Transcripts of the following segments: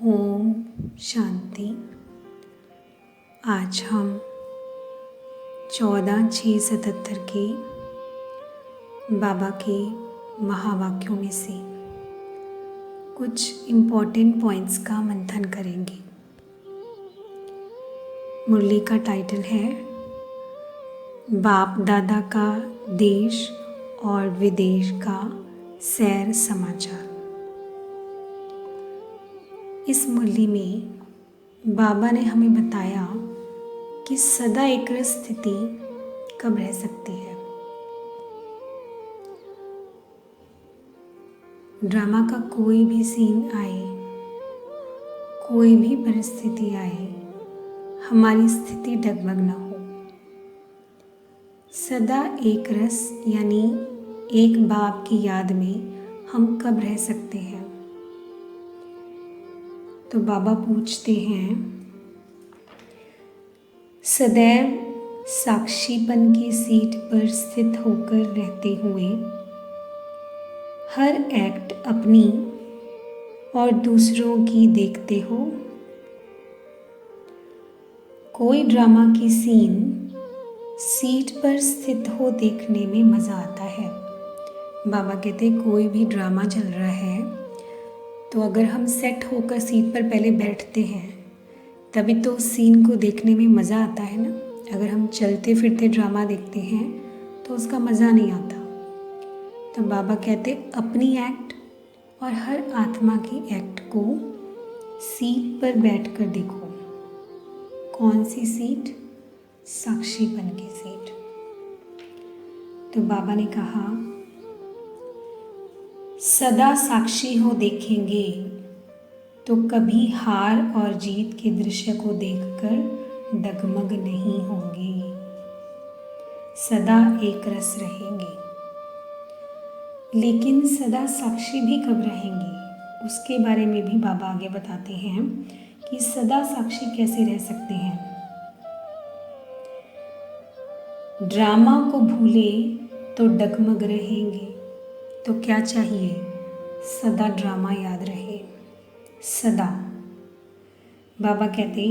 ओम शांति। आज हम 14/6/77 के बाबा के महावाक्यों में से कुछ इम्पॉर्टेंट पॉइंट्स का मंथन करेंगे। मुरली का टाइटल है बाप दादा का देश और विदेश का सैर समाचार। इस मुरली में बाबा ने हमें बताया कि सदा एकरस स्थिति कब रह सकती है। ड्रामा का कोई भी सीन आए, कोई भी परिस्थिति आए, हमारी स्थिति डगमग न हो। सदा एक रस यानी एक बाप की याद में हम कब रह सकते हैं। तो बाबा पूछते हैं, सदैव साक्षीपन की सीट पर स्थित होकर रहते हुए हर एक्ट अपनी और दूसरों की देखते हो। कोई ड्रामा की सीट पर स्थित हो देखने में मज़ा आता है। बाबा कहते कोई भी ड्रामा चल रहा है तो अगर हम सेट होकर सीट पर पहले बैठते हैं तभी तो उस सीन को देखने में मज़ा आता है ना। अगर हम चलते फिरते ड्रामा देखते हैं तो उसका मज़ा नहीं आता। तो बाबा कहते अपनी एक्ट और हर आत्मा की एक्ट को सीट पर बैठकर देखो। कौन सी सीट? साक्षीपन की सीट। तो बाबा ने कहा सदा साक्षी हो देखेंगे तो कभी हार और जीत के दृश्य को देखकर डगमग नहीं होंगे। सदा एक रस रहेंगे। लेकिन सदा साक्षी भी कब रहेंगे उसके बारे में भी बाबा आगे बताते हैं कि सदा साक्षी कैसे रह सकते हैं। ड्रामा को भूले तो डगमग रहेंगे। तो क्या चाहिए? सदा ड्रामा याद रहे। सदा। बाबा कहते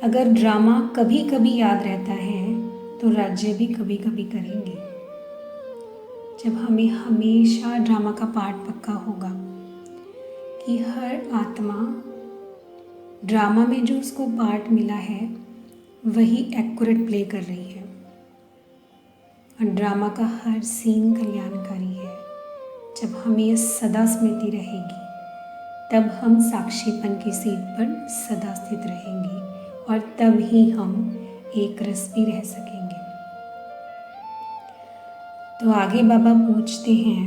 अगर ड्रामा कभी कभी याद रहता है तो राज्य भी कभी कभी करेंगे। जब हमें हमेशा ड्रामा का पार्ट पक्का होगा कि हर आत्मा ड्रामा में जो उसको पार्ट मिला है वही एक्यूरेट प्ले कर रही है और ड्रामा का हर सीन कल्याणकारी है। जब हमें यह सदा स्मृति रहेगी तब हम साक्षीपन की सीट पर सदा स्थित रहेंगे और तब ही हम एक रस भी रह सकेंगे। तो आगे बाबा पूछते हैं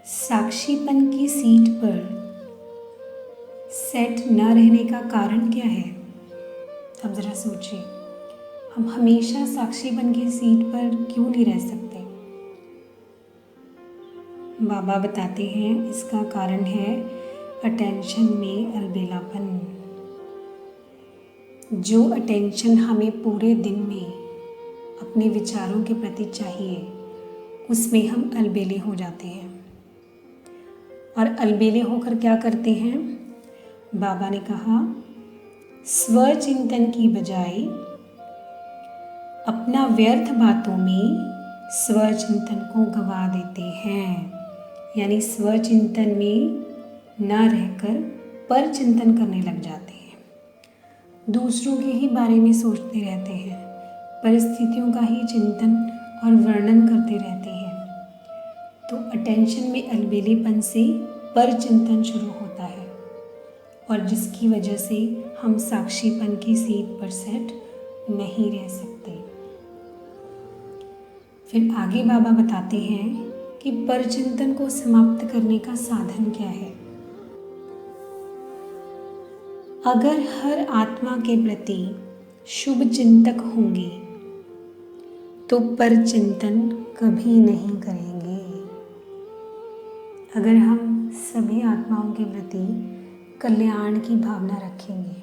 साक्षीपन की सीट पर सेट न रहने का कारण क्या है। अब ज़रा सोचिए, हम हमेशा साक्षीपन की सीट पर क्यों नहीं रह सकते। बाबा बताते हैं इसका कारण है अटेंशन में अलबेलापन। जो अटेंशन हमें पूरे दिन में अपने विचारों के प्रति चाहिए उसमें हम अलबेले हो जाते हैं। और अलबेले होकर क्या करते हैं? बाबा ने कहा स्व चिंतन की बजाय अपना व्यर्थ बातों में स्व चिंतन को गवा देते हैं। यानी स्व चिंतन में न रहकर पर चिंतन करने लग जाते हैं। दूसरों के ही बारे में सोचते रहते हैं, परिस्थितियों का ही चिंतन और वर्णन करते रहते हैं। तो अटेंशन में अलबेलेपन से पर चिंतन शुरू होता है और जिसकी वजह से हम साक्षीपन की सीट पर सेट नहीं रह सकते। फिर आगे बाबा बताते हैं कि परचिंतन को समाप्त करने का साधन क्या है। अगर हर आत्मा के प्रति शुभ चिंतक होंगे तो परचिंतन कभी नहीं करेंगे। अगर हम सभी आत्माओं के प्रति कल्याण की भावना रखेंगे,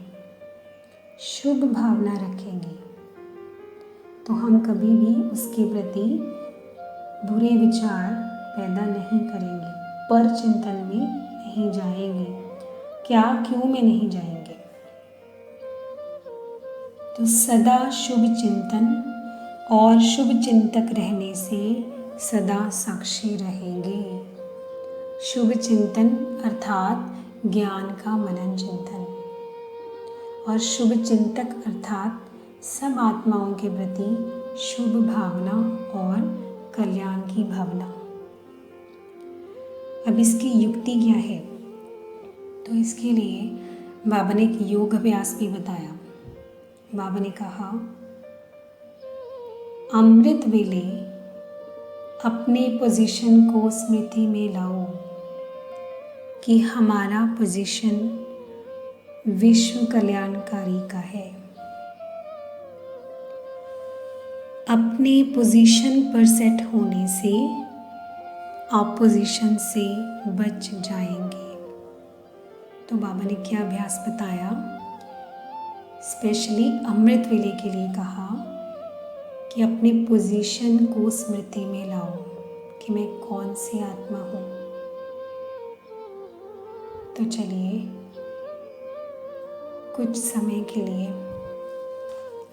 शुभ भावना रखेंगे तो हम कभी भी उसके प्रति बुरे विचार पैदा नहीं करेंगे, पर चिंतन में नहीं जाएंगे क्या क्यों में नहीं जाएंगे। तो सदा शुभ चिंतन और शुभ चिंतक रहने से सदा साक्षी रहेंगे। शुभ चिंतन अर्थात ज्ञान का मनन चिंतन, और शुभ चिंतक अर्थात सब आत्माओं के प्रति शुभ भावना और कल्याण की भावना। अब इसकी युक्ति क्या है? तो इसके लिए बाबा ने एक योग अभ्यास भी बताया। बाबा ने कहा, अमृत वेले अपने पोजीशन को स्मृति में लाओ कि हमारा पोजीशन विश्व कल्याणकारी का है। अपने पोजीशन पर सेट होने से ऑपोजिशन से बच जाएंगे। तो बाबा ने क्या अभ्यास बताया? स्पेशली अमृत वेले के लिए कहा कि अपने पोजीशन को स्मृति में लाओ कि मैं कौन सी आत्मा हूँ। तो चलिए कुछ समय के लिए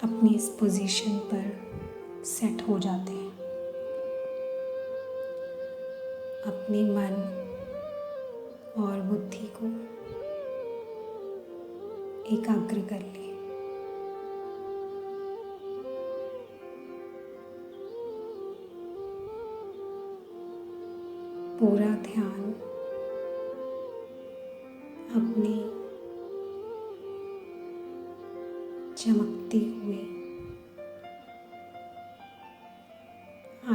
अपनी इस पोजीशन पर सेट हो जाते हैं। अपने मन और बुद्धि को एकाग्र कर ले। पूरा ध्यान अपने चमकते हुए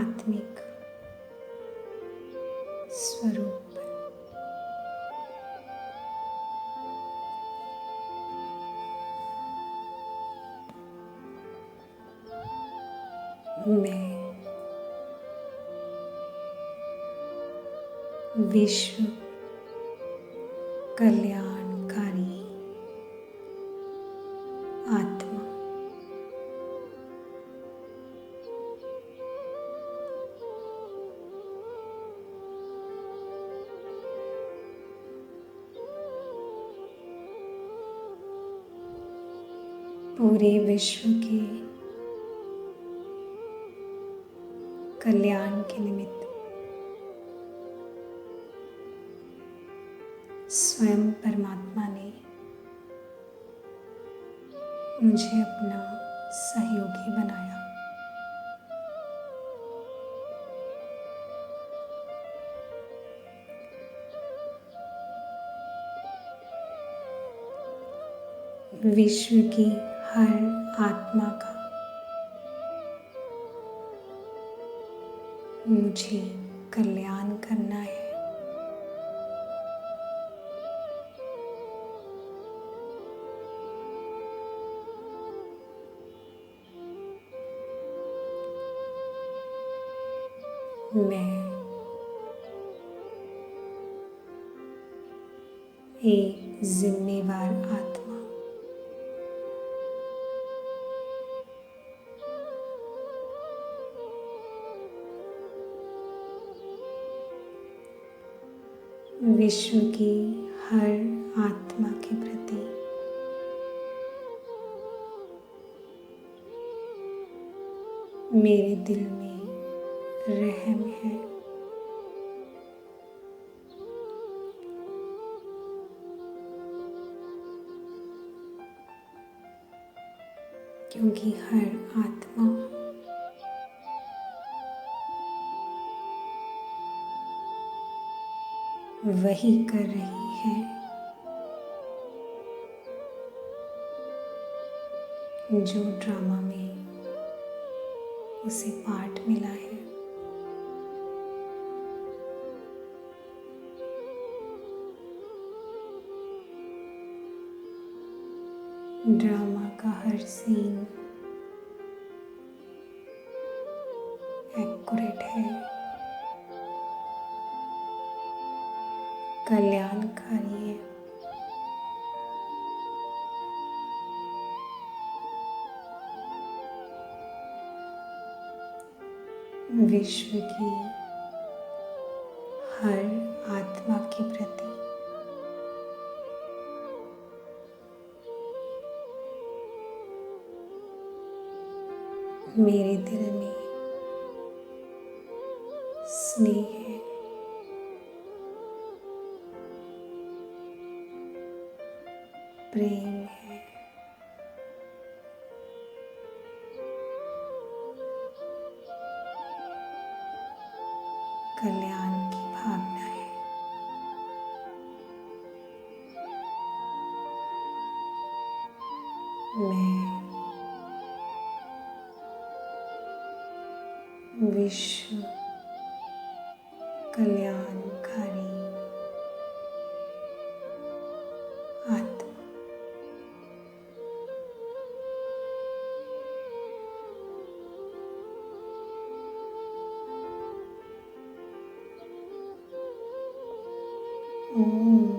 आत्मिक स्वरूप पर। मैं विश्व कल्याणकारी आत्मा पूरे विश्व के कल्याण के निमित्त स्वयं परमात्मा ने मुझे अपना सहयोगी बनाया। विश्व की हर आत्मा का मुझे कल्याण करना है। मैं एक जिम्मेवार आत्मा विश्व की हर आत्मा के प्रति मेरे दिल में रहम है। क्योंकि हर आत्मा वही कर रही है जो ड्रामा में उसे पार्ट मिला है। ड्रामा का हर सीन एक्यूरेट है, कल्याणकारी है। विश्व की हर आत्मा के प्रति मेरे दिल में स्नेह है, प्रेम है, कल्याण की भावना है। मैं विश्व कल्याणकारी आत्मा ओम